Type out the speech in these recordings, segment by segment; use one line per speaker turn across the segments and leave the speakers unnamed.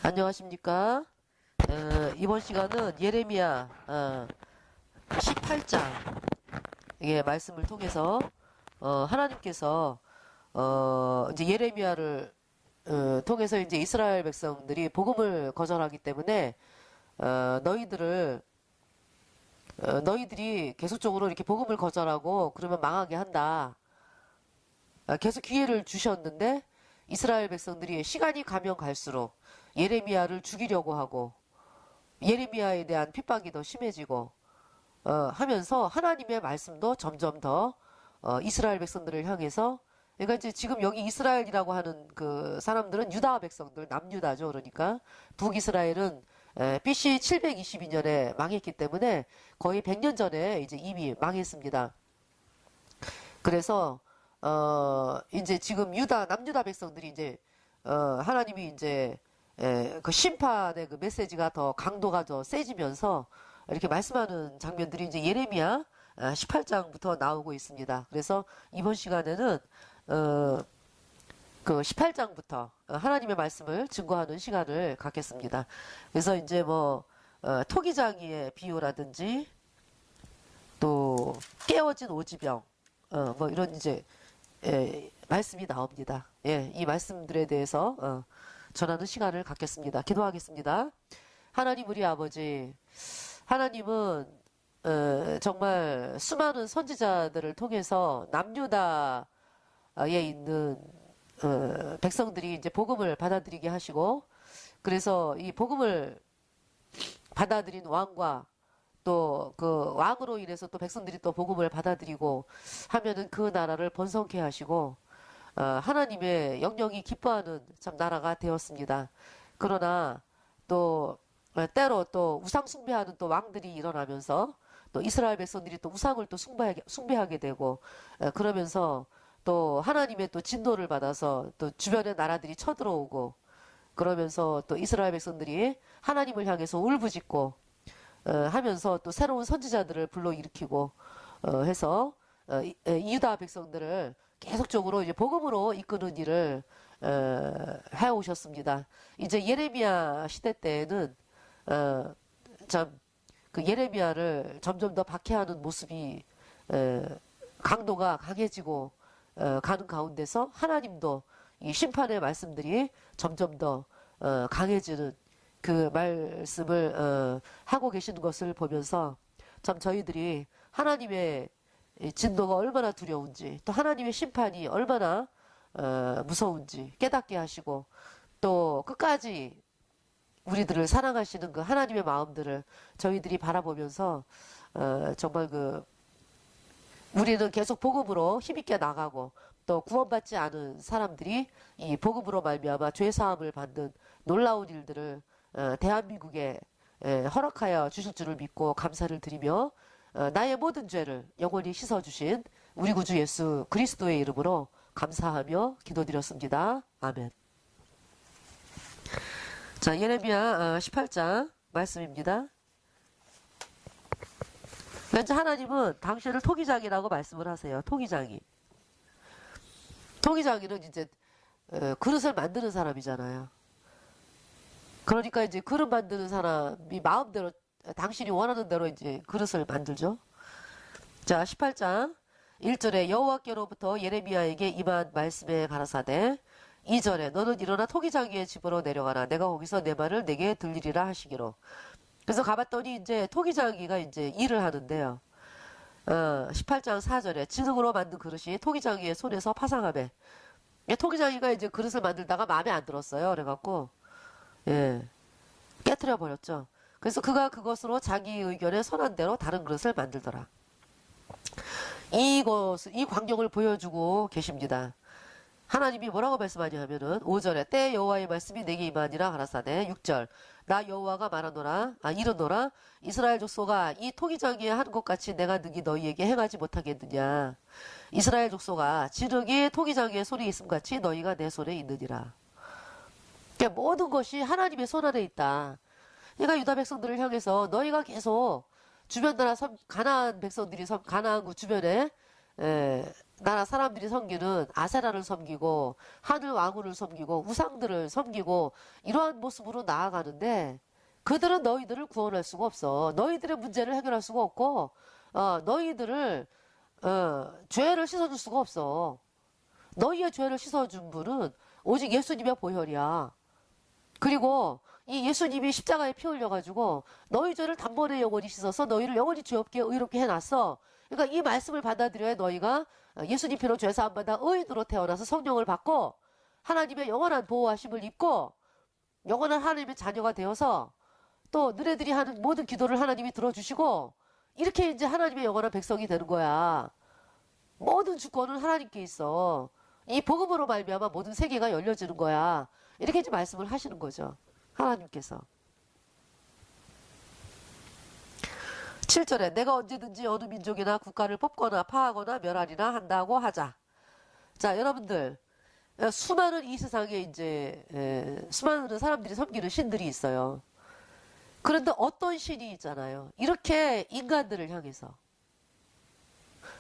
안녕하십니까? 이번 시간은 예레미야 18장 이게 말씀을 통해서 하나님께서 이제 예레미야를 통해서 이제 이스라엘 백성들이 복음을 거절하기 때문에 너희들이 계속적으로 이렇게 복음을 거절하고 그러면 망하게 한다. 계속 기회를 주셨는데 이스라엘 백성들이 시간이 가면 갈수록 예레미야를 죽이려고 하고 예레미야에 대한 핍박이 더 심해지고 하면서 하나님의 말씀도 점점 더 이스라엘 백성들을 향해서, 그러니까 이제 지금 여기 이스라엘이라고 하는 그 사람들은 유다 백성들, 남유다죠. 그러니까 북이스라엘은 BC 722년에 망했기 때문에 거의 100년 전에 이제 이미 망했습니다. 그래서 이제 지금 남유다 백성들이 이제 하나님이 이제 그 심판의 그 메시지가 더 강도가 더 세지면서 이렇게 말씀하는 장면들이 이제 예레미야 18장부터 나오고 있습니다. 그래서 이번 시간에는 그 18장부터 하나님의 말씀을 증거하는 시간을 갖겠습니다. 그래서 이제 뭐 토기장이의 비유라든지 또 깨어진 오지병 뭐 이런 이제 말씀이 나옵니다. 이 말씀들에 대해서 전하는 시간을 갖겠습니다. 기도하겠습니다. 하나님 우리 아버지, 하나님은 정말 수많은 선지자들을 통해서 남유다에 있는 백성들이 이제 복음을 받아들이게 하시고, 그래서 이 복음을 받아들인 왕과 또 그 왕으로 인해서 또 백성들이 또 복음을 받아들이고 하면은 그 나라를 번성케 하시고 하나님의 영영이 기뻐하는 참 나라가 되었습니다. 그러나 또 때로 또 우상 숭배하는 또 왕들이 일어나면서 또 이스라엘 백성들이 또 우상을 또 숭배하게 되고 그러면서 또 하나님의 또 진노를 받아서 또 주변의 나라들이 쳐들어오고 그러면서 또 이스라엘 백성들이 하나님을 향해서 울부짖고 하면서 또 새로운 선지자들을 불러일으키고 해서 이유다 백성들을 계속적으로 이제 복음으로 이끄는 일을 해오셨습니다. 이제 예레미야 시대 때에는 참 그 예레미야를 점점 더 박해하는 모습이 강도가 강해지고 가는 가운데서 하나님도 이 심판의 말씀들이 점점 더 강해지는 그 말씀을 하고 계시는 것을 보면서 참 저희들이 하나님의 진노가 얼마나 두려운지 또 하나님의 심판이 얼마나 무서운지 깨닫게 하시고 또 끝까지 우리들을 사랑하시는 그 하나님의 마음들을 저희들이 바라보면서 정말 그 우리는 계속 복음으로 힘있게 나가고 또 구원받지 않은 사람들이 이 복음으로 말미암아 죄사함을 받는 놀라운 일들을 대한민국에 허락하여 주실 줄을 믿고 감사를 드리며 나의 모든 죄를 영원히 씻어주신 우리 구주 예수 그리스도의 이름으로 감사하며 기도드렸습니다. 아멘. 자, 예레미야 18장 말씀입니다. 현재 하나님은 당신을 토기장이라고 말씀을 하세요. 토기장이. 토기장이는 이제 그릇을 만드는 사람이잖아요. 그러니까 이제 그릇 만드는 사람이 마음대로 당신이 원하는 대로 이제 그릇을 만들죠. 자, 18장 1절에 여호와께로부터 예레미야에게 임한 말씀에 가라사대 2절에 너는 일어나 토기장이의 집으로 내려가라. 내가 거기서 내 말을 내게 들리리라 하시기로. 그래서 가봤더니 이제 토기장이가 이제 일을 하는데요. 18장 4절에 진흙으로 만든 그릇이 토기장이의 손에서 파상하매. 토기장이가 이제 그릇을 만들다가 마음에 안 들었어요. 그래갖고 깨트려 버렸죠. 그래서 그가 그것으로 자기 의견에 선한 대로 다른 그릇을 만들더라. 이 광경을 보여주고 계십니다. 하나님이 뭐라고 말씀하냐 하면은 5절에 때 여호와의 말씀이 내게 임하니라 가라사대 6절 나 여호와가 말하노라 이르노라 이스라엘 족속아 이 토기장이에 한 것 같이 내가 능히 너희에게 행하지 못하겠느냐. 이스라엘 족속아 진흙이 토기장이의 손에 있음 같이 너희가 내 손에 있느니라. 그러니까 모든 것이 하나님의 손 안에 있다. 그러니까 유다 백성들을 향해서 너희가 계속 주변 나라 가나안 백성들이 가나안 그 주변에 나라 사람들이 섬기는 아세라를 섬기고 하늘 왕후를 섬기고 우상들을 섬기고 이러한 모습으로 나아가는데 그들은 너희들을 구원할 수가 없어. 너희들의 문제를 해결할 수가 없고 너희들을 죄를 씻어줄 수가 없어. 너희의 죄를 씻어준 분은 오직 예수님의 보혈이야. 그리고 이 예수님이 십자가에 피 흘려가지고 너희 죄를 단번에 영원히 씻어서 너희를 영원히 죄 없게 의롭게 해놨어. 그러니까 이 말씀을 받아들여야 너희가 예수님 피로 죄사함 받아 의인으로 태어나서 성령을 받고 하나님의 영원한 보호하심을 입고 영원한 하나님의 자녀가 되어서 또 너네들이 하는 모든 기도를 하나님이 들어주시고 이렇게 이제 하나님의 영원한 백성이 되는 거야. 모든 주권은 하나님께 있어. 이 복음으로 말미암아 모든 세계가 열려지는 거야. 이렇게 이제 말씀을 하시는 거죠. 하나님께서. 7절에 내가 언제든지 어느 민족이나 국가를 뽑거나 파하거나 멸하리나 한다고 하자. 자, 여러분들 수많은 이 세상에 이제 수많은 사람들이 섬기는 신들이 있어요. 그런데 어떤 신이 있잖아요. 이렇게 인간들을 향해서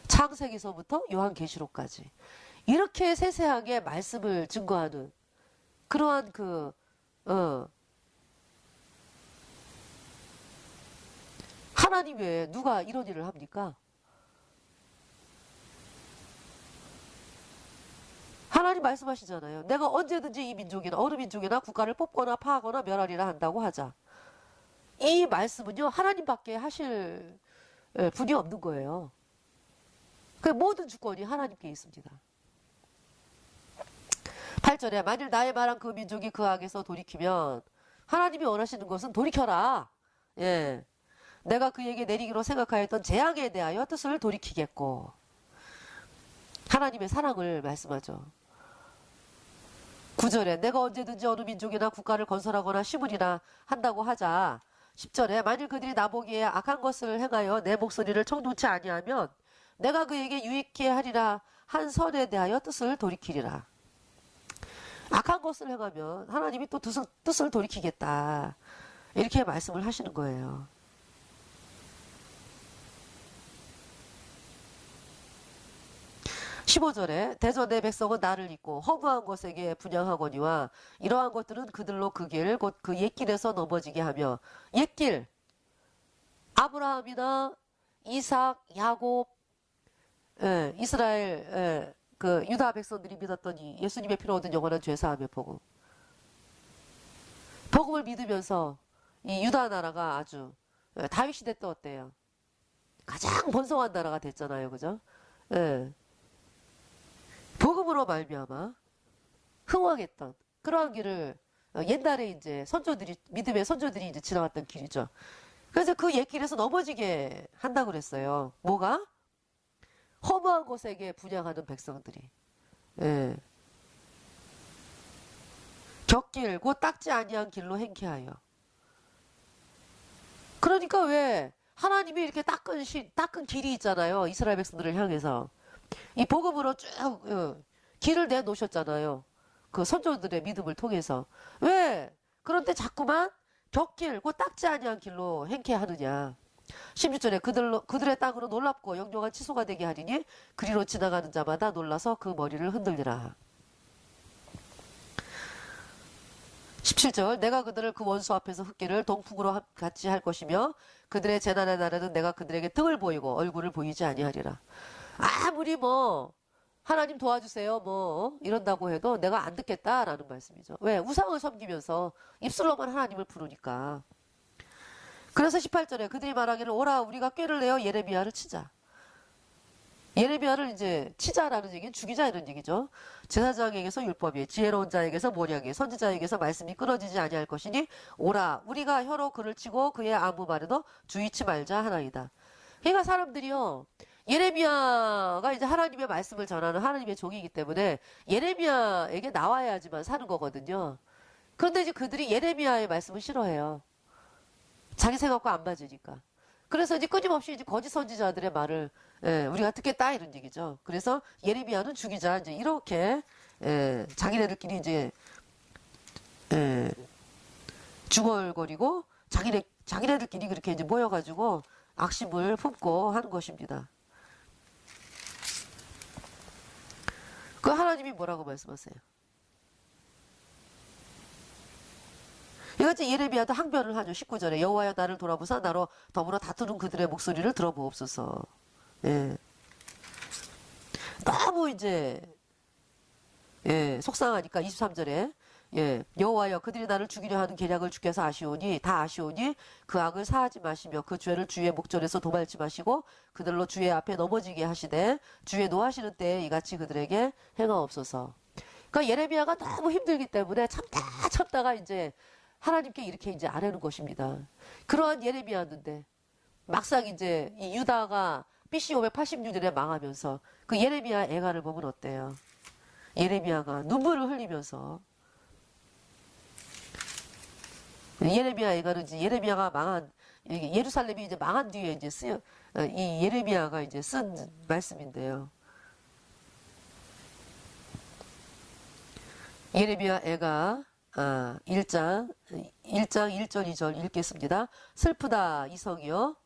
창세기서부터 요한계시록까지 이렇게 세세하게 말씀을 증거하는 그러한 하나님 외에 누가 이런 일을 합니까? 하나님 말씀하시잖아요. 내가 언제든지 이 민족이나 어느 민족이나 국가를 뽑거나 파하거나 멸하리라 한다고 하자. 이 말씀은요, 하나님밖에 하실 분이 없는 거예요. 그 모든 주권이 하나님께 있습니다. 8절에 만일 나의 말한 그 민족이 그 악에서 돌이키면 하나님이 원하시는 것은 돌이켜라. 예. 내가 그에게 내리기로 생각하였던 재앙에 대하여 뜻을 돌이키겠고. 하나님의 사랑을 말씀하죠. 9절에 내가 언제든지 어느 민족이나 국가를 건설하거나 심으리나 한다고 하자. 10절에 만일 그들이 나보기에 악한 것을 행하여 내 목소리를 청동치 아니하면 내가 그에게 유익케 하리라 한 선에 대하여 뜻을 돌이키리라. 악한 것을 행하면 하나님이 또 뜻을 돌이키겠다. 이렇게 말씀을 하시는 거예요. 15절에 대저 내 백성은 나를 잊고 허무한 것에게 분향하거니와 이러한 것들은 그들로 그 길 곧 그 옛길에서 넘어지게 하며 옛길 아브라함이나 이삭, 야곱, 이스라엘 그 유다 백성들이 믿었던 이 예수님의 피로 얻은 영원한 죄사함의 복음. 복음을 믿으면서 이 유다 나라가 아주 다윗 시대 때 어때요? 가장 번성한 나라가 됐잖아요, 그죠? 복음으로 말미암아 흥왕했던 그러한 길을 옛날에 이제 선조들이 믿음의 선조들이 이제 지나왔던 길이죠. 그래서 그 옛길에서 넘어지게 한다고 그랬어요. 뭐가? 허무한 곳에게 분향하는 백성들이. 격길 곧 닦지 아니한 길로 행케하여. 그러니까 왜 하나님이 이렇게 닦은 길이 있잖아요. 이스라엘 백성들을 향해서. 이 복음으로 쭉 길을 내놓으셨잖아요. 그 선조들의 믿음을 통해서. 왜? 그런데 자꾸만 격길, 곧 닦지 아니한 길로 행케하느냐. 16절에 그들의 땅으로 놀랍고 영영한 치소가 되게 하리니 그리로 지나가는 자마다 놀라서 그 머리를 흔들리라. 17절 내가 그들을 그 원수 앞에서 흙기를 동풍으로 같이 할 것이며 그들의 재난의 날에는 내가 그들에게 등을 보이고 얼굴을 보이지 아니하리라. 아무리 뭐 하나님 도와주세요 뭐 이런다고 해도 내가 안 듣겠다라는 말씀이죠. 왜? 우상을 섬기면서 입술로만 하나님을 부르니까. 그래서 18절에 그들이 말하기를 오라 우리가 꾀를 내어 예레미야를 치자. 예레미야를 이제 치자라는 얘기는 죽이자 이런 얘기죠. 제사장에게서 율법이, 지혜로운 자에게서 모략이, 선지자에게서 말씀이 끊어지지 아니할 것이니 오라 우리가 혀로 그를 치고 그의 아무 말에도 주의치 말자 하나이다. 그러니까 사람들이요. 예레미야가 이제 하나님의 말씀을 전하는 하나님의 종이기 때문에 예레미야에게 나와야지만 사는 거거든요. 그런데 이제 그들이 예레미야의 말씀을 싫어해요. 자기 생각과 안 맞으니까. 그래서 이제 끊임없이 이제 거짓 선지자들의 말을 우리가 듣겠다 이런 얘기죠. 그래서 예레미야는 죽이자 이제 이렇게 자기네들끼리 이제 중얼거리고 자기네들끼리 그렇게 이제 모여가지고 악심을 품고 하는 것입니다. 하나님이 뭐라고 말씀하세요? 이같이 예레미야도 항변을 하죠. 19절에 여호와여 나를 돌아보사 나로 더불어 다투는 그들의 목소리를 들어보옵소서. 예. 너무 이제 속상하니까 23절에 여호와여 그들이 나를 죽이려 하는 계략을 주께서 아시오니 다 아시오니 그 악을 사하지 마시며 그 죄를 주의 목전에서 도말지 마시고 그들로 주의 앞에 넘어지게 하시되 주의 노하시는 때에 이같이 그들에게 행하옵소서. 그러니까 예레미야가 너무 힘들기 때문에 참다가 이제 하나님께 이렇게 이제 아뢰는 것입니다. 그러한 예레미야였는데 막상 이제 이 유다가 BC 586년에 망하면서 그 예레미야 애가를 보면 어때요? 예레미야가 눈물을 흘리면서 예레미야 애가는 이제 예레미야가 망한 예루살렘이 이제 망한 뒤에 이제 이 예레미야가 이제 쓴 말씀인데요. 예레미야 애가 1장 1절 2절 읽겠습니다. 슬프다 이성이여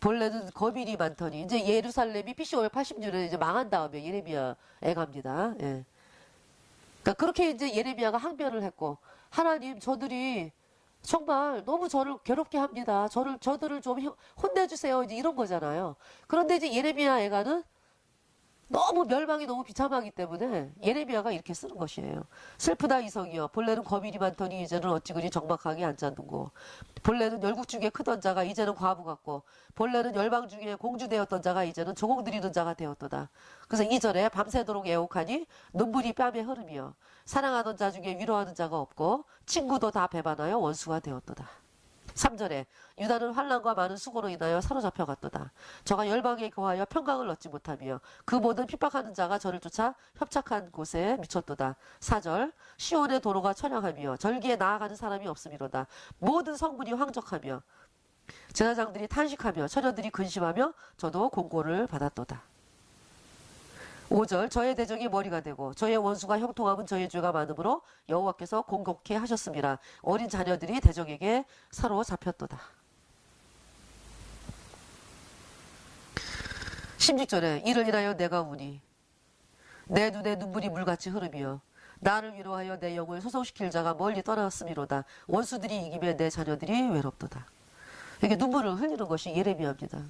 본래는 거민이 많더니 이제 예루살렘이 BC 580년에 이제 망한 다음에 예레미야 애갑니다. 그러니까 그렇게 이제 예레미야가 항변을 했고 하나님 저들이 정말 너무 저를 괴롭게 합니다. 저들을 좀 혼내주세요. 이제 이런 거잖아요. 그런데 이제 예레미야 애가는 너무 멸망이 너무 비참하기 때문에 예레미야가 이렇게 쓰는 것이에요. 슬프다 이성이여 본래는 거민이 많더니 이제는 어찌 그리 적막하게 앉았는고 본래는 열국 중에 크던 자가 이제는 과부 같고 본래는 열방 중에 공주되었던 자가 이제는 조공 드리는 자가 되었도다. 그래서 2절에 밤새도록 애곡하니 눈물이 뺨에 흐르며 사랑하던 자 중에 위로하는 자가 없고 친구도 다 배반하여 원수가 되었도다. 3절에 유다는 환난과 많은 수고로 인하여 사로잡혀 갔도다. 저가 열방에 거하여 평강을 얻지 못하며 그 모든 핍박하는 자가 저를 쫓아 협착한 곳에 미쳤도다. 4절 시온의 도로가 처량하며 절기에 나아가는 사람이 없음이로다. 모든 성문이 황적하며 제사장들이 탄식하며 처녀들이 근심하며 저도 공고를 받았도다. 5절 저의 대적이 머리가 되고 저의 원수가 형통함은 저의 죄가 많으므로 여호와께서 공격해 하셨습니다. 어린 자녀들이 대적에게 사로잡혔도다. 16절에 이를 인하여 내가 우니 내 눈에 눈물이 물같이 흐르며 나를 위로하여 내 영을 소송시킬 자가 멀리 떠났음이로다. 원수들이 이기며 내 자녀들이 외롭도다. 이게 눈물을 흘리는 것이 예레미야입니다.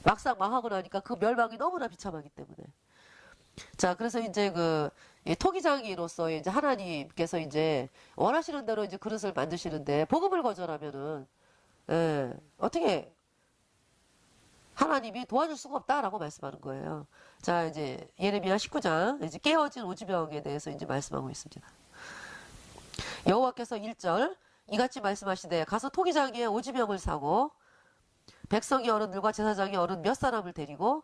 막상 망하고 나니까 그 멸망이 너무나 비참하기 때문에. 자, 그래서 이제 토기장이로서 이제 하나님께서 이제 원하시는 대로 이제 그릇을 만드시는데 복음을 거절하면은 어떻게 하나님이 도와줄 수가 없다라고 말씀하는 거예요. 자, 이제 예레미야 19장 이제 깨어진 오지병에 대해서 이제 말씀하고 있습니다. 여호와께서 1절 이같이 말씀하시되 가서 토기장에 오지병을 사고 백성의 어른들과 제사장의 어른 몇 사람을 데리고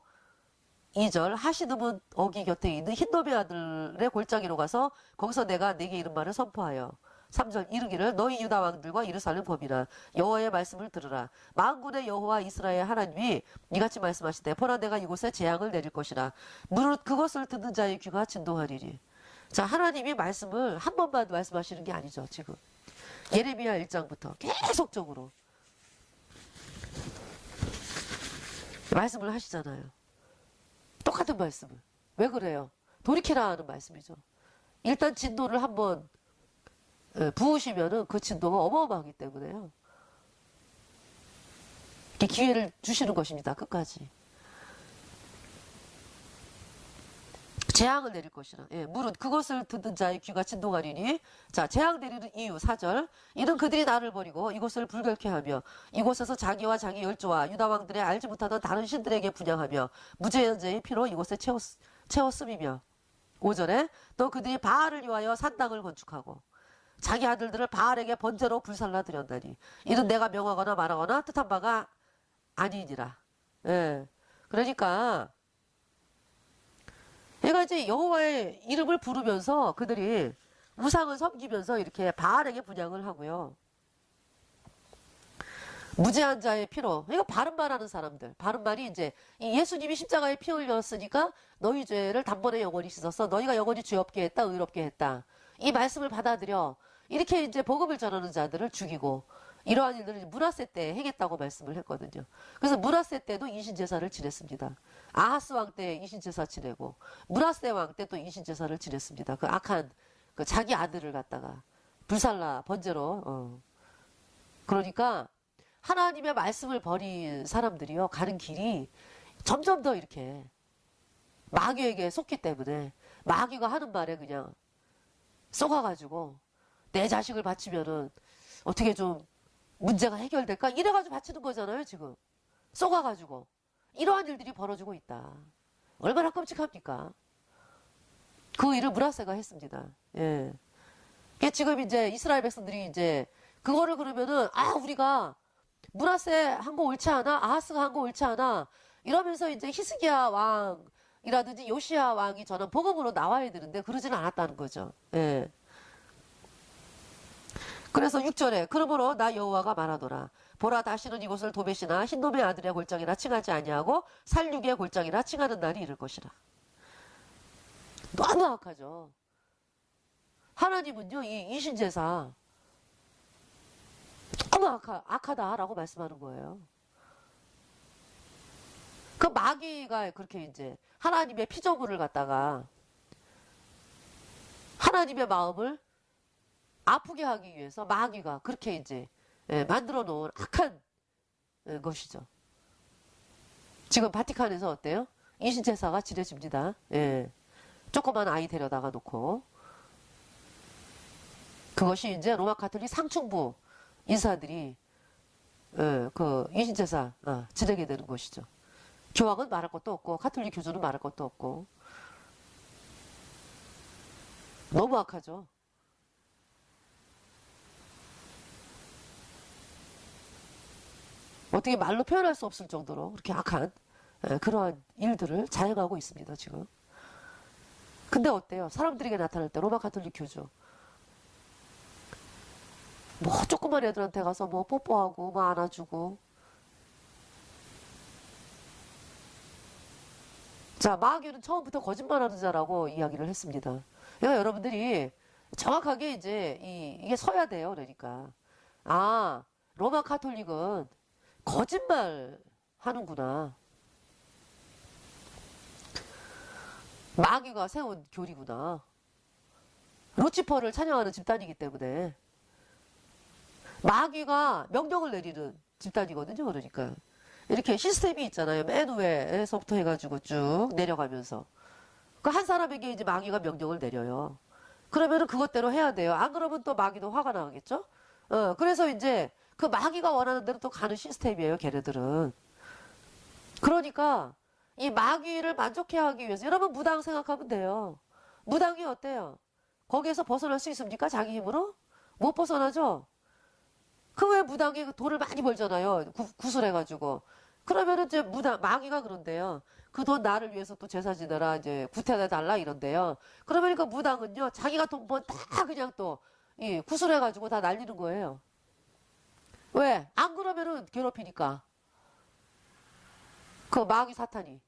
2절 하시드문 어기 곁에 있는 흰놈의 아들의 골짜기로 가서 거기서 내가 네게 이른 말을 선포하여 3절 이르기를 너희 유다 왕들과 예루살렘 범이라 여호와의 말씀을 들으라. 만군의 여호와 이스라엘 하나님이 이같이 말씀하시되 보라 내가 이곳에 재앙을 내릴 것이라. 무릇 그것을 듣는 자의 귀가 진동하리니. 자, 하나님이 말씀을 한 번만 말씀하시는 게 아니죠. 지금 예레미야 1장부터 계속적으로 말씀을 하시잖아요. 똑같은 말씀을. 왜 그래요? 돌이키라 하는 말씀이죠. 일단 진노를 한번 부으시면은 그 진노가 어마어마하기 때문에요. 이렇게 기회를 주시는 것입니다. 끝까지. 재앙을 내릴 것이라. 무릇 그것을 듣는 자의 귀가 진동하리니. 자, 재앙 내리는 이유 4절 이는 그들이 나를 버리고 이곳을 불결케 하며 이곳에서 자기와 자기 열조와 유다 왕들의 알지 못하던 다른 신들에게 분양하며 무죄연제의 피로 이곳에 채웠음이며 5절에 또 그들이 바알을 위하여 산당을 건축하고 자기 아들들을 바알에게 번제로 불살라 드렸나니 이는 내가 명하거나 말하거나 뜻한 바가 아니니라. 그러니까 얘가 이제 여호와의 이름을 부르면서 그들이 우상을 섬기면서 이렇게 바알에게 분양을 하고요. 무죄한 자의 피로, 이거 바른 말하는 사람들, 바른 말이 이제 예수님이 십자가에 피 흘렸으니까 너희 죄를 단번에 영원히 씻어서 너희가 영원히 죄 없게 했다, 의롭게 했다. 이 말씀을 받아들여 이렇게 이제 복음을 전하는 자들을 죽이고 이러한 일들을 문하세 때 행했다고 말씀을 했거든요. 그래서 문하세 때도 인신제사를 지냈습니다. 아하스 왕 때 인신제사 지내고 문하세 왕 때 또 인신제사를 지냈습니다. 그 악한 그 자기 아들을 갖다가 불살라 번제로 그러니까 하나님의 말씀을 버린 사람들이요 가는 길이 점점 더 이렇게 마귀에게 속기 때문에 마귀가 하는 말에 그냥 쏘가가지고 내 자식을 바치면은 어떻게 좀 문제가 해결될까? 이래가지고 바치는 거잖아요, 지금. 쏘가가지고. 이러한 일들이 벌어지고 있다. 얼마나 끔찍합니까? 그 일을 문하세가 했습니다. 예. 지금 이제 이스라엘 백성들이 이제 그거를 그러면은, 우리가 문하세 한 거 옳지 않아? 아하스가 한 거 옳지 않아? 이러면서 이제 히스기야 왕이라든지 요시야 왕이 저는 복음으로 나와야 되는데 그러지는 않았다는 거죠. 예. 그래서 6절에 그러므로 나 여호와가 말하노라 보라 다시는 이곳을 도벳이나 흰놈의 아들의 골장이라 칭하지 아니하고 살육의 골장이라 칭하는 날이 이를 것이라. 너무 악하죠. 하나님은요 이 이신제사 너무 악하다라고 말씀하는 거예요. 그 마귀가 그렇게 이제 하나님의 피조물을 갖다가 하나님의 마음을 아프게 하기 위해서 마귀가 그렇게 이제 만들어 놓은 악한 것이죠. 지금 바티칸에서 어때요? 인신제사가 지내집니다. 조그만 아이 데려다가 놓고 그것이 이제 로마 가톨릭 상층부 인사들이 그 인신제사 지내게 되는 것이죠. 교황은 말할 것도 없고 가톨릭 교주는 말할 것도 없고 너무 악하죠. 어떻게 말로 표현할 수 없을 정도로 그렇게 악한 그러한 일들을 자행하고 있습니다, 지금. 근데 어때요? 사람들에게 나타날 때 로마 가톨릭 교주 뭐 조그만 애들한테 가서 뭐 뽀뽀하고 뭐 안아주고 자 마귀는 처음부터 거짓말하는 자라고 이야기를 했습니다. 그러니까 여러분들이 정확하게 이제 이게 서야 돼요. 그러니까 로마 가톨릭은 거짓말 하는구나. 마귀가 세운 교리구나. 루치퍼를 찬양하는 집단이기 때문에 마귀가 명령을 내리는 집단이거든요. 그러니까 이렇게 시스템이 있잖아요. 맨 위에서부터 해가지고 쭉 내려가면서 그 한 사람에게 이제 마귀가 명령을 내려요. 그러면은 그것대로 해야 돼요. 안 그러면 또 마귀도 화가 나겠죠. 그래서 이제 그 마귀가 원하는 대로 또 가는 시스템이에요, 걔네들은. 그러니까 이 마귀를 만족해 하기 위해서 여러분 무당 생각하면 돼요. 무당이 어때요? 거기에서 벗어날 수 있습니까? 자기 힘으로? 못 벗어나죠? 그 왜 무당이 돈을 많이 벌잖아요. 구슬해가지고. 그러면은 이제 마귀가 그런데요. 그 돈 나를 위해서 또 제사 지내라, 이제 구태해달라 이런데요. 그러면 그 무당은요, 자기가 돈 번 다 그냥 또, 구슬해가지고 다 날리는 거예요. 왜? 안 그러면은 괴롭히니까. 그 마귀 사탄이.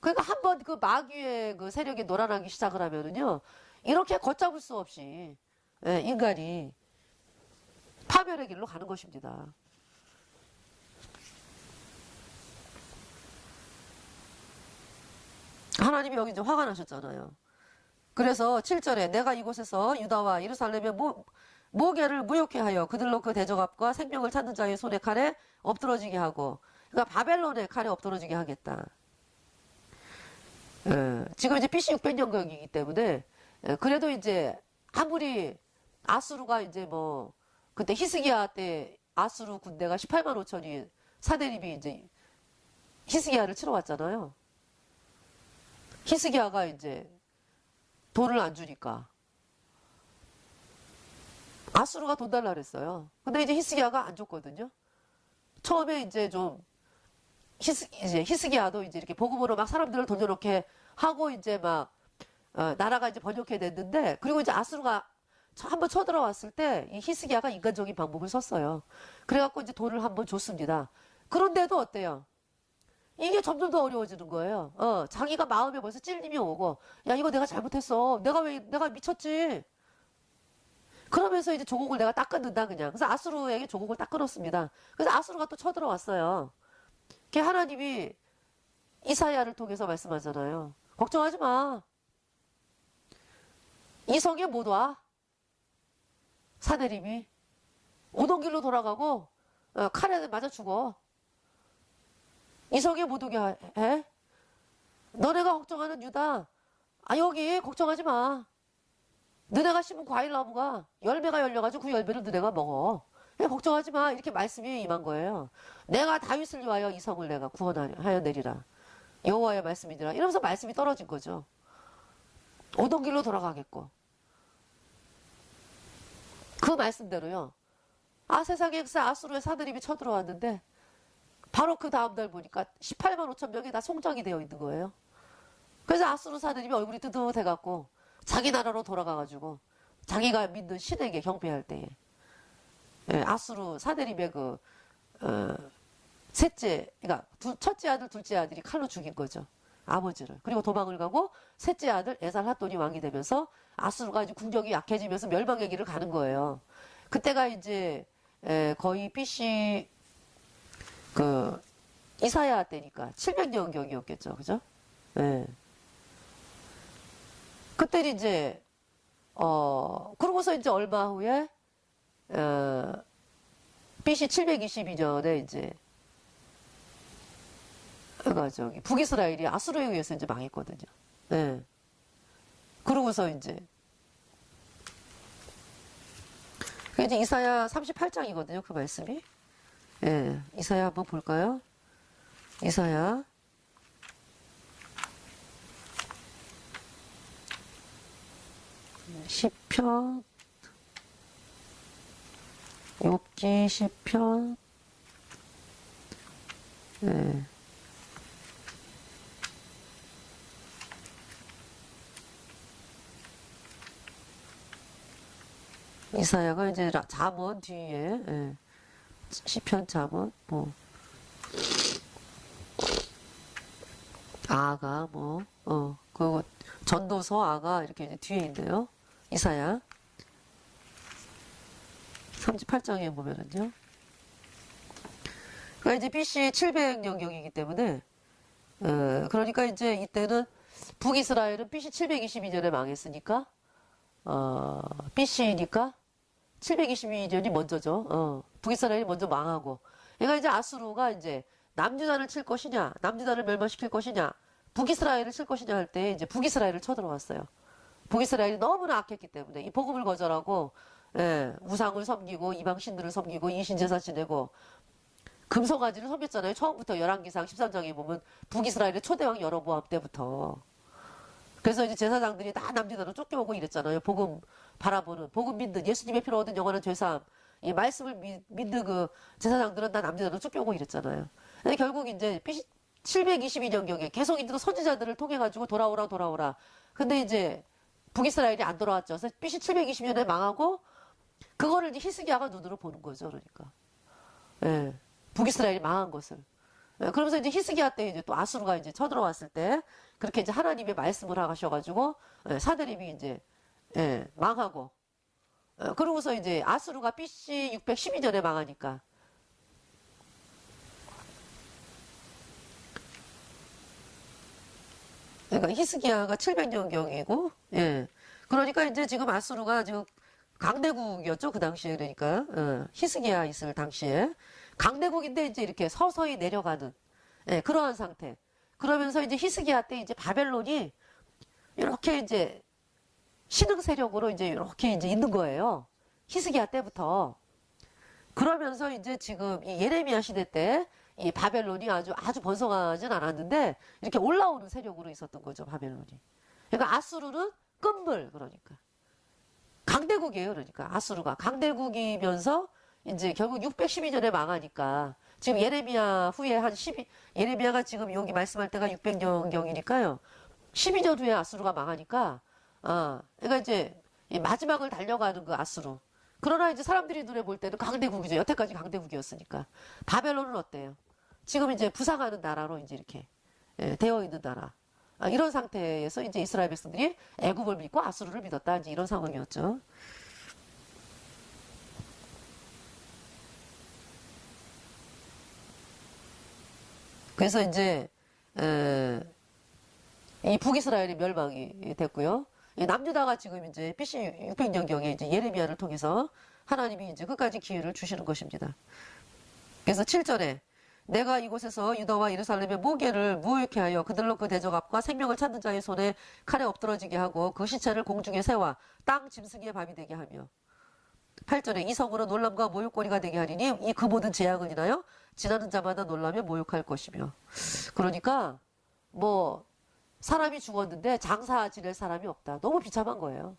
그러니까 한번 그 마귀의 그 세력이 놀아나기 시작을 하면은요, 이렇게 걷잡을 수 없이, 인간이 파멸의 길로 가는 것입니다. 하나님이 여기 이제 화가 나셨잖아요. 그래서 7절에 내가 이곳에서 유다와 예루살렘의 모계를 무욕케 하여 그들로 그 대적압과 생명을 찾는 자의 손에 칼에 엎드러지게 하고 그러니까 바벨론의 칼에 엎드러지게 하겠다. 지금 이제 BC 600년경이기 때문에 그래도 이제 아무리 아수르가 이제 뭐 그때 히스기야 때 아수르 군대가 18만 5천이 사대립이 이제 히스기야를 치러 왔잖아요. 히스기야가 이제 돈을 안 주니까 아수르가 돈 달라 그랬어요. 근데 이제 히스기야가 안 줬거든요. 처음에 이제 좀 이제 히스기야도 이제 이렇게 복음으로 막 사람들을 돌려놓게 하고 이제 막 나라가 이제 번영해 됐는데 그리고 이제 아수르가 한번 쳐들어왔을 때 이 히스기야가 인간적인 방법을 썼어요. 그래갖고 이제 돈을 한번 줬습니다. 그런데도 어때요? 이게 점점 더 어려워지는 거예요. 자기가 마음에 벌써 찔림이 오고, 야, 이거 내가 잘못했어. 내가 미쳤지. 그러면 그러면서 이제 조국을 내가 딱 끊는다 그냥. 그래서 아수르에게 조국을 딱 끊었습니다. 그래서 아수르가 또 쳐들어왔어요. 그게 하나님이 이사야를 통해서 말씀하잖아요. 걱정하지 마. 이 성에 못 와. 사내림이 오던 길로 돌아가고 칼에 맞아 죽어. 이 성에 못 오게 해. 너네가 걱정하는 유다. 여기 걱정하지 마. 너네가 심은 과일 나무가 열매가 열려가지고 그 열매를 너네가 먹어. 걱정하지 마. 이렇게 말씀이 임한 거예요. 내가 다윗을 위하여 이 성을 내가 구원하여 내리라. 여호와의 말씀이니라. 이러면서 말씀이 떨어진 거죠. 오던 길로 돌아가겠고. 그 말씀대로요. 세상에 아수르의 사드림이 쳐들어왔는데 바로 그 다음날 보니까 18만 5천 명이 다 송장이 되어 있는 거예요. 그래서 아수르 사드림이 얼굴이 뜨뜻해갖고 자기 나라로 돌아가가지고 자기가 믿는 신에게 경배할 때에 아수르 사드림의 셋째, 그러니까 첫째 아들, 둘째 아들이 칼로 죽인 거죠. 아버지를. 그리고 도망을 가고 셋째 아들 에살핫돈이 왕이 되면서 아수르가 이제 국력이 약해지면서 멸망의 길을 가는 거예요. 그때가 이제 거의 BC 이사야 때니까 700년경이었겠죠, 그죠? 예. 그때 이제 그러고서 이제 얼마 후에 BC 722년에 이제 북이스라엘이 아수르에 의해서 이제 망했거든요. 예. 그러고서 이제 그게 이제 이사야 38장이거든요, 그 말씀이. 예. 이사야 한번 볼까요? 이사야 시편, 욥기 시편, 예. 이사야가 이제 잠언 뒤에 시편 잠언 아가 그거 전도서 아가 이렇게 이제 뒤에 있네요. 이사야 38장에 보면은요. 그러니까 이제 BC 700년경이기 때문에 그러니까 이제 이때는 북이스라엘은 BC 722년에 망했으니까 BC니까 722년이 먼저죠. 북이스라엘이 먼저 망하고. 그러니까 이제 아수르가 이제 남유다를 칠 것이냐, 남유다를 멸망시킬 것이냐, 북이스라엘을 칠 것이냐 할 때 이제 북이스라엘을 쳐들어왔어요. 북이스라엘이 너무나 악했기 때문에 이 복음을 거절하고 우상을 섬기고 이방 신들을 섬기고 이신제사 지내고 금송아지를 섬겼잖아요. 처음부터 열왕기상 13장에 보면 북이스라엘의 초대왕 여로보암 때부터. 그래서 이제 제사장들이 다 남유다로 쫓겨오고 이랬잖아요. 복음 바라보는, 복음 믿는, 예수님의 피로 얻은 영원한 죄사함, 이 말씀을 믿는 그 제사장들은 다 남유다로 쫓겨오고 이랬잖아요. 근데 결국 이제 722년경에 계속 이제 선지자들을 통해가지고 돌아오라. 근데 이제 북이스라엘이 안 돌아왔죠. 그래서 BC 720년에 망하고 그거를 이제 히스기야가 눈으로 보는 거죠. 그러니까. 북이스라엘이 망한 것을. 그러면서 이제 히스기야 때 이제 또 아수르가 이제 쳐들어왔을 때 그렇게 이제 하나님의 말씀을 하셔가지고 사드림이 이제 망하고 그러고서 이제 아수르가 BC 612년에 망하니까 그러니까 히스기야가 700년경이고 그러니까 이제 지금 아수르가 지금 강대국이었죠 그 당시에. 그러니까 히스기야 있을 당시에 강대국인데 이제 이렇게 서서히 내려가는 그러한 상태. 그러면서 이제 히스기야 때 이제 바벨론이 이렇게 이제 신흥 세력으로 이제 이렇게 이제 있는 거예요. 히스기야 때부터. 그러면서 이제 지금 이 예레미야 시대 때 이 바벨론이 아주 번성하진 않았는데 이렇게 올라오는 세력으로 있었던 거죠, 바벨론이. 그러니까 아수르는 끝물, 그러니까. 강대국이에요, 그러니까. 아수르가. 강대국이면서 이제 결국 612년에 망하니까 지금 예레미야 후에 예레미야가 지금 여기 말씀할 때가 600년경이니까요. 12년 후에 아수르가 망하니까, 그러니까 이제 마지막을 달려가는 그 아수르. 그러나 이제 사람들이 눈에 볼 때는 강대국이죠. 여태까지 강대국이었으니까. 바벨론은 어때요? 지금 이제 부상하는 나라로 이제 이렇게 되어 있는 나라. 이런 상태에서 이제 이스라엘 백성들이 애굽을 믿고 아수르를 믿었다. 이제 이런 상황이었죠. 그래서 이제 이 북이스라엘이 멸망이 됐고요. 이 남유다가 지금 이제 BC 600년경에 이제 예레미야를 통해서 하나님이 이제 끝까지 기회를 주시는 것입니다. 그래서 7절에 내가 이곳에서 유다와 예루살렘의 모계를 무효케 하여 그들로 그 대적압과 생명을 찾는 자의 손에 칼에 엎드러지게 하고 그 시체를 공중에 세워 땅 짐승의 밤이 되게 하며 8절에 이 성으로 놀람과 모욕거리가 되게 하리니 이 그 모든 재앙을 인하여 지나는 자마다 놀라며 모욕할 것이며. 그러니까 뭐 사람이 죽었는데 장사 지낼 사람이 없다. 너무 비참한 거예요.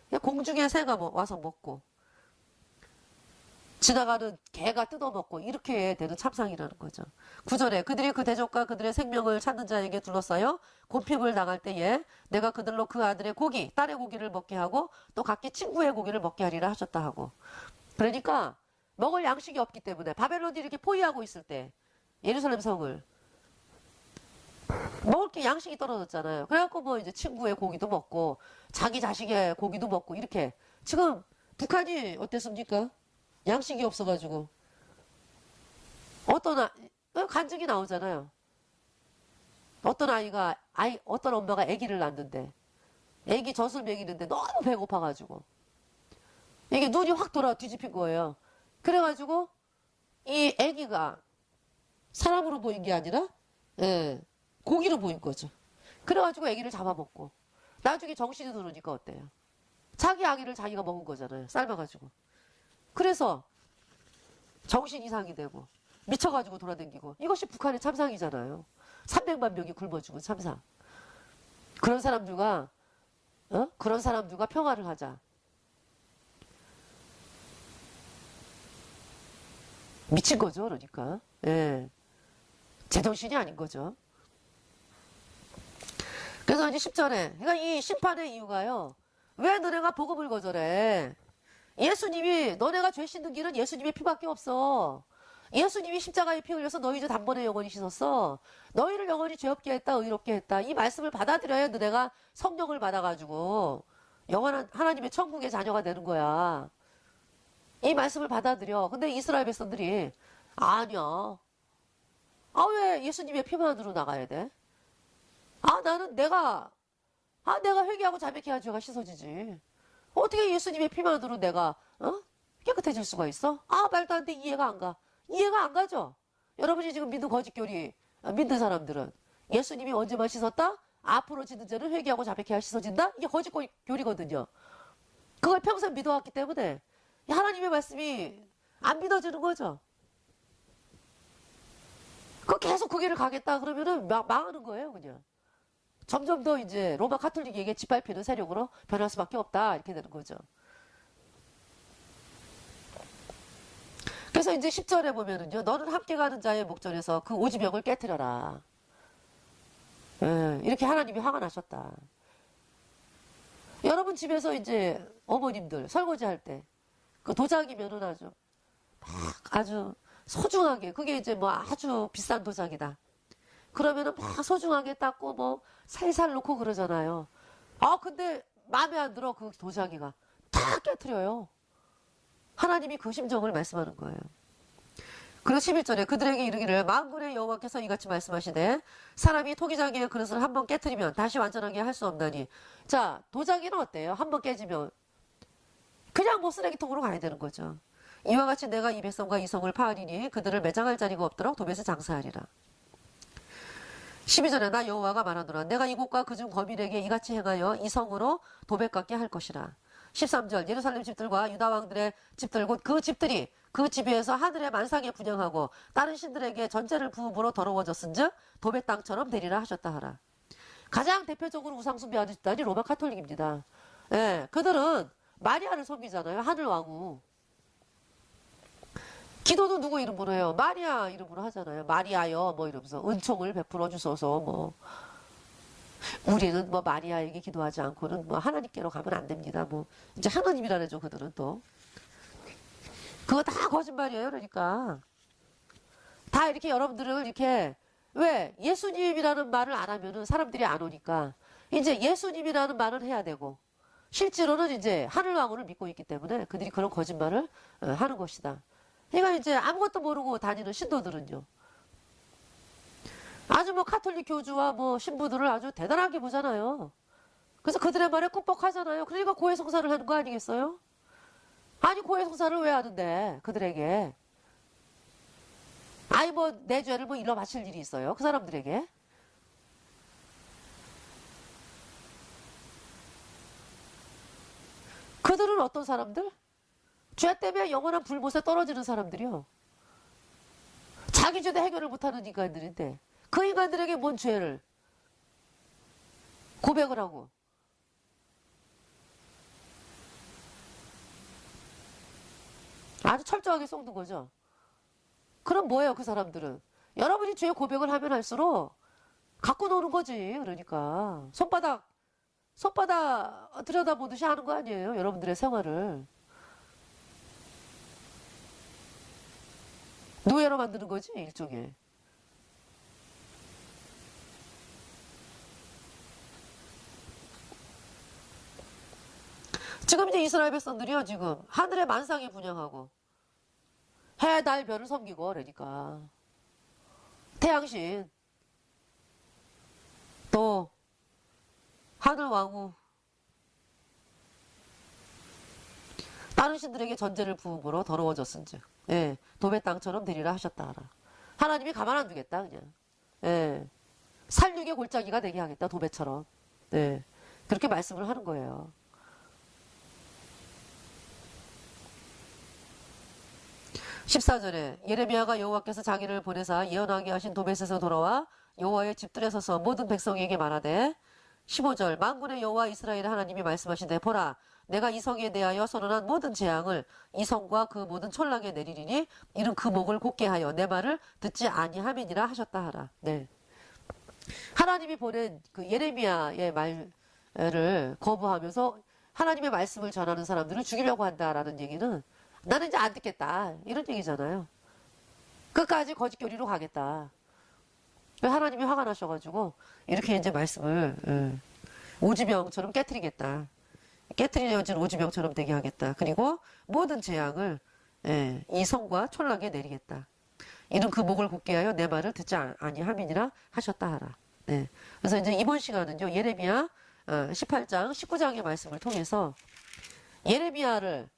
그냥 공중에 새가 와서 먹고 지나가는 개가 뜯어먹고 이렇게 되는 참상이라는 거죠. 9절에 그들이 그 대적과 그들의 생명을 찾는 자에게 둘러싸여 곤핍을 당할 때에 내가 그들로 그 아들의 고기, 딸의 고기를 먹게 하고 또 각기 친구의 고기를 먹게 하리라 하셨다 하고. 그러니까 먹을 양식이 없기 때문에 바벨론이 이렇게 포위하고 있을 때 예루살렘 성을 먹을 게 양식이 떨어졌잖아요. 그래갖고 뭐 이제 친구의 고기도 먹고 자기 자식의 고기도 먹고 이렇게 지금 북한이 어땠습니까? 양식이 없어가지고 간증이 나오잖아요. 어떤 엄마가 아기를 낳는데 아기 젖을 먹이는데 너무 배고파가지고 이게 눈이 확 돌아 뒤집힌 거예요. 그래가지고 이 아기가 사람으로 보인 게 아니라 고기로 보인 거죠. 그래가지고 아기를 잡아먹고 나중에 정신이 들으니까 어때요? 자기 아기를 자기가 먹은 거잖아요. 삶아가지고. 그래서 정신 이상이 되고 미쳐가지고 돌아다니고 이것이 북한의 참상이잖아요. 300만 명이 굶어 죽은 참상. 그런 사람들과 평화를 하자. 미친 거죠, 그러니까. 예. 제정신이 아닌 거죠. 그래서 이제 10절에 그러니까 이 심판의 이유가요. 왜 너네가 복음을 거절해? 예수님이 너네가 죄 씻는 길은 예수님의 피밖에 없어. 예수님이 십자가에 피 흘려서 너희를 단번에 영원히 씻었어. 너희를 영원히 죄 없게 했다, 의롭게 했다. 이 말씀을 받아들여야 너네가 성령을 받아가지고 영원한 하나님의 천국의 자녀가 되는 거야. 이 말씀을 받아들여. 근데 이스라엘 백성들이 아니야. 왜 예수님의 피만으로 나가야 돼? 내가 회개하고 자백해야 죄가 씻어지지. 어떻게 예수님의 피만으로 내가 깨끗해질 수가 있어? 말도 안 돼. 이해가 안 가. 이해가 안 가죠? 여러분이 지금 믿는 거짓교리 믿는 사람들은 예수님이 언제만 씻었다? 앞으로 짓는 죄는 회개하고 자백해야 씻어진다? 이게 거짓교리거든요. 그걸 평생 믿어왔기 때문에 하나님의 말씀이 안 믿어지는 거죠. 계속 그 길을 가겠다 그러면은 망하는 거예요, 그냥. 점점 더 이제 로마 가톨릭에게 짓밟히는 세력으로 변할 수밖에 없다. 이렇게 되는 거죠. 그래서 이제 10절에 보면은요. 너는 함께 가는 자의 목전에서 그 오지병을 깨뜨려라. 이렇게 하나님이 화가 나셨다. 여러분 집에서 이제 어머님들 설거지 할 때 그 도자기면은 아주 소중하게 그게 이제 뭐 아주 비싼 도자기다. 그러면은 막 소중하게 닦고 뭐 살살 놓고 그러잖아요. 근데 마음에 안 들어 그 도자기가 다 깨트려요. 하나님이 그 심정을 말씀하는 거예요. 그래서 11절에 그들에게 이르기를 만군의 여호와께서 이같이 말씀하시되 사람이 토기장의 그릇을 한번 깨트리면 다시 완전하게 할 수 없나니. 자, 도자기는 어때요? 한번 깨지면 그냥 뭐 쓰레기통으로 가야 되는 거죠. 이와 같이 내가 이 백성과 이 성을 파하리니 그들을 매장할 자리가 없도록 도배에서 장사하리라. 12절에 나 여호와가 말하노라. 내가 이곳과 그중 거민에게 이같이 행하여 이 성으로 도백같게 할 것이라. 13절 예루살렘 집들과 유다 왕들의 집들 곧 그 집들이 그 집에서 하늘의 만상에 분양하고 다른 신들에게 전제를 부음으로 더러워졌은즉 도백 땅처럼 되리라 하셨다 하라. 가장 대표적으로 우상숭배하는 집단이 로마 카톨릭입니다. 그들은 마리아를 섬기잖아요. 하늘 왕후. 기도도 누구 이름으로 해요? 마리아 이름으로 하잖아요. 마리아여 뭐 이러면서 은총을 베풀어 주소서 뭐. 우리는 뭐 마리아에게 기도하지 않고는 뭐 하나님께로 가면 안 됩니다. 뭐 이제 하나님이라죠 그들은 또. 그거 다 거짓말이에요. 그러니까 다 이렇게 여러분들을 이렇게 왜 예수님이라는 말을 안 하면은 사람들이 안 오니까 이제 예수님이라는 말을 해야 되고 실제로는 이제 하늘 왕후를 믿고 있기 때문에 그들이 그런 거짓말을 하는 것이다. 그러니까 이제 아무것도 모르고 다니는 신도들은요. 아주 뭐 카톨릭 교주와 뭐 신부들을 아주 대단하게 보잖아요. 그래서 그들의 말에 꾹뻑하잖아요. 그러니까 고해성사를 하는 거 아니겠어요? 아니 고해성사를 왜 하는데 그들에게? 아니 뭐 내 죄를 뭐 일러 바칠 일이 있어요? 그 사람들에게? 그들은 어떤 사람들? 죄 때문에 영원한 불못에 떨어지는 사람들이요. 자기 죄도 해결을 못하는 인간들인데 그 인간들에게 뭔 죄를 고백을 하고 아주 철저하게 속는 거죠. 그럼 뭐예요, 그 사람들은? 여러분이 죄 고백을 하면 할수록 갖고 노는 거지. 그러니까 손바닥 들여다보듯이 하는 거 아니에요, 여러분들의 생활을. 노예로 만드는 거지, 일종의. 지금 이제 이스라엘 백성들이요, 지금 하늘의 만상에 분양하고 해, 달, 별을 섬기고 그러니까 태양신 또 하늘 왕후 다른 신들에게 전제를 부음으로 더러워졌은즉 예, 도배 땅처럼 되리라 하셨다 하라. 하나님이 가만 안 두겠다 그냥. 예, 살육의 골짜기가 되게 하겠다 도배처럼. 예, 그렇게 말씀을 하는 거예요. 14절에 예레미야가 여호와께서 자기를 보내사 예언하게 하신 도벳에서 돌아와 여호와의 집들에 서서 모든 백성에게 말하되 15절 만군의 여호와 이스라엘의 하나님이 말씀하시되 보라 내가 이 성에 대하여 선언한 모든 재앙을 이 성과 그 모든 촌락에 내리리니 이는 그 목을 곧게 하여 내 말을 듣지 아니함이니라 하셨다 하라. 네. 하나님이 보낸 그 예레미야의 말을 거부하면서 하나님의 말씀을 전하는 사람들을 죽이려고 한다라는 얘기는 나는 이제 안 듣겠다 이런 얘기잖아요. 끝까지 거짓교리로 가겠다. 하나님이 화가 나셔가지고 이렇게 이제 말씀을 오지병처럼 깨트리겠다. 깨트려진 오지병처럼 되게 하겠다. 그리고 모든 재앙을 이 성과 촌락에 내리겠다. 이는 그 목을 곧게 하여 내 말을 듣지 아니함이니라 하셨다 하라. 네. 그래서 이제 이번 시간은요 예레미야 18장 19장의 말씀을 통해서 예레미야를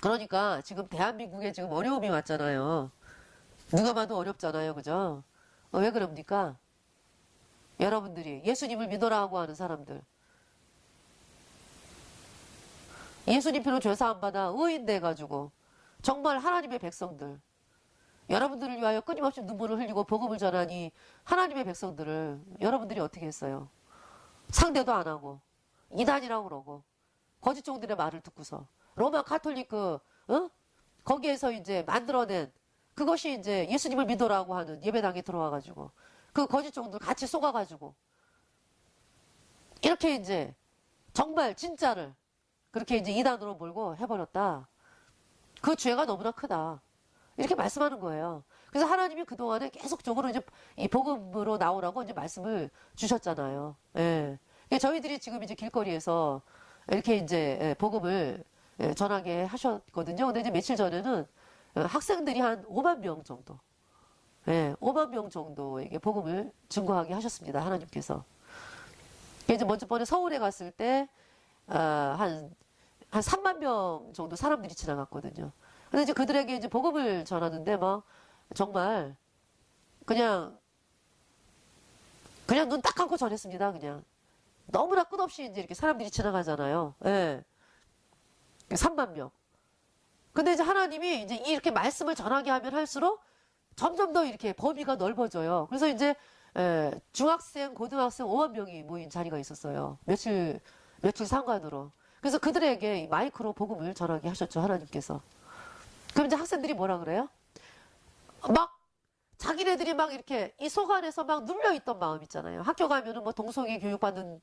그러니까 지금 대한민국에 지금 어려움이 왔잖아요. 누가 봐도 어렵잖아요. 그죠? 왜 그럽니까? 여러분들이 예수님을 믿어라 하고 하는 사람들. 예수님 피로 죄사함 받아 의인 돼가지고 정말 하나님의 백성들. 여러분들을 위하여 끊임없이 눈물을 흘리고 복음을 전하니 하나님의 백성들을 여러분들이 어떻게 했어요? 상대도 안 하고 이단이라고 그러고 거짓 종들의 말을 듣고서 로마 카톨릭 거기에서 이제 만들어낸 그것이 이제 예수님을 믿어라고 하는 예배당에 들어와가지고 그 거짓 종들 같이 속아가지고 이렇게 이제 정말 진짜를 그렇게 이제 이단으로 몰고 해버렸다. 그 죄가 너무나 크다. 이렇게 말씀하는 거예요. 그래서 하나님이 그동안에 계속적으로 이제 이 복음으로 나오라고 이제 말씀을 주셨잖아요. 예. 저희들이 지금 이제 길거리에서 이렇게 이제 복음을 전하게 하셨거든요. 근데 이제 며칠 전에는 학생들이 한 5만 명 정도, 5만 명 정도에게 복음을 증거하게 하셨습니다. 하나님께서. 이제 먼저 번에 서울에 갔을 때, 한 3만 명 정도 사람들이 지나갔거든요. 근데 이제 그들에게 이제 복음을 전하는데 막 정말 그냥 눈 딱 감고 전했습니다. 그냥. 너무나 끝없이 이제 이렇게 사람들이 지나가잖아요. 예. 3만 명. 근데 이제 하나님이 이제 이렇게 말씀을 전하게 하면 할수록 점점 더 이렇게 범위가 넓어져요. 그래서 이제 중학생, 고등학생 5만 명이 모인 자리가 있었어요. 며칠 상관으로. 그래서 그들에게 마이크로 복음을 전하게 하셨죠. 하나님께서. 그럼 이제 학생들이 뭐라 그래요? 막 자기네들이 막 이렇게 이 속 안에서 막 눌려있던 마음 있잖아요. 학교 가면은 뭐 동성애 교육받는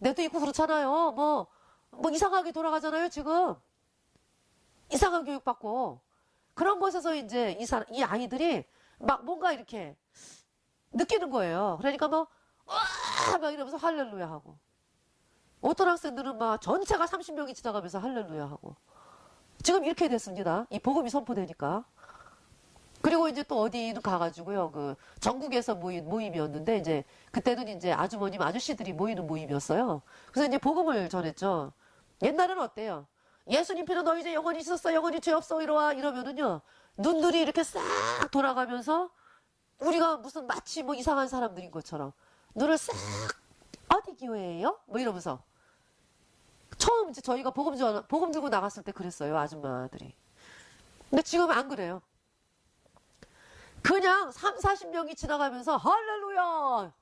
데도 있고 그렇잖아요. 뭐 이상하게 돌아가잖아요, 지금. 이상한 교육받고. 그런 곳에서 이제 이 아이들이 막 뭔가 이렇게 느끼는 거예요. 그러니까 막 이러면서 할렐루야 하고. 어떤 학생들은 막 전체가 30명이 지나가면서 할렐루야 하고. 지금 이렇게 됐습니다. 이 복음이 선포되니까. 그리고 그리고 이제 또 어디는 가가지고요. 그 전국에서 모인 모임이었는데 이제 그때는 이제 아주머님 아저씨들이 모이는 모임이었어요. 그래서 이제 복음을 전했죠. 옛날에는 어때요? 예수님 피로 너 이제 영원히 있었어, 영원히 죄 없어, 이러와 이러면은요 눈들이 이렇게 싹 돌아가면서 우리가 무슨 마치 뭐 이상한 사람들인 것처럼 눈을 싹 어디 교회예요? 뭐 이러면서 처음 이제 저희가 복음 들고 나갔을 때 그랬어요, 아줌마들이. 근데 지금 안 그래요. 그냥 3, 40명이 지나가면서 할렐루야!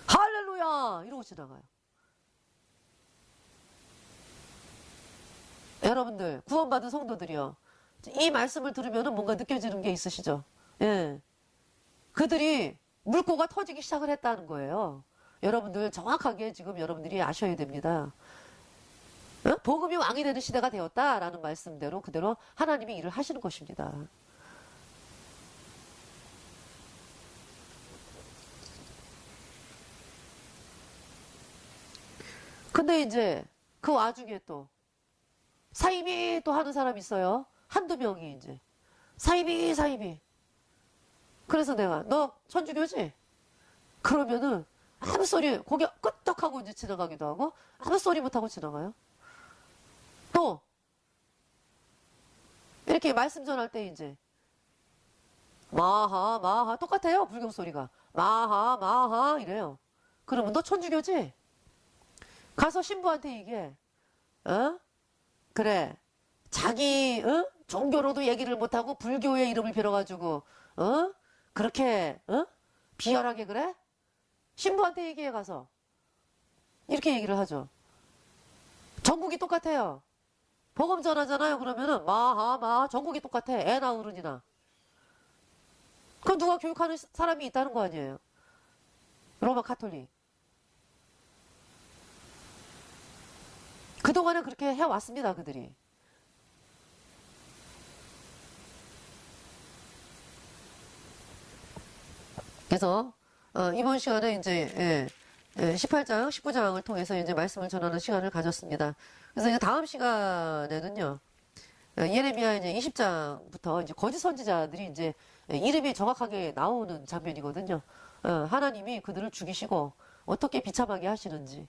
할렐루야! 이러고 지나가요. 여러분들, 구원받은 성도들이요. 이 말씀을 들으면 뭔가 느껴지는 게 있으시죠? 예. 그들이 물꼬가 터지기 시작을 했다는 거예요. 여러분들 정확하게 지금 여러분들이 아셔야 됩니다. 어? 복음이 왕이 되는 시대가 되었다라는 말씀대로 그대로 하나님이 일을 하시는 것입니다. 근데 이제 그 와중에 또 사이비 또 하는 사람이 있어요. 한두 명이 이제 사이비 그래서 내가 너 천주교지? 그러면은 아무 소리 고개 끄덕하고 이제 지나가기도 하고 아무 소리 못하고 지나가요. 또 이렇게 말씀 전할 때 이제 마하 똑같아요. 불경 소리가 마하 이래요. 그러면 너 천주교지? 가서 신부한테 얘기해. 어? 그래. 자기 종교로도 얘기를 못하고 불교의 이름을 빌어가지고 그렇게 비열하게 그래? 신부한테 얘기해 가서 이렇게 얘기를 하죠. 전국이 똑같아요. 복음 전하잖아요. 그러면은 마하 전국이 똑같아. 애나 어른이나. 그럼 누가 교육하는 사람이 있다는 거 아니에요. 로마 카톨릭. 그동안은 그렇게 해왔습니다. 그들이. 그래서 이번 시간에 이제 18장, 19장을 통해서 이제 말씀을 전하는 시간을 가졌습니다. 그래서 이제 다음 시간에는요. 예레미야 이제 20장부터 이제 거짓 선지자들이 이제 이름이 정확하게 나오는 장면이거든요. 하나님이 그들을 죽이시고 어떻게 비참하게 하시는지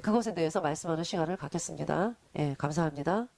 그것에 대해서 말씀하는 시간을 갖겠습니다. 감사합니다.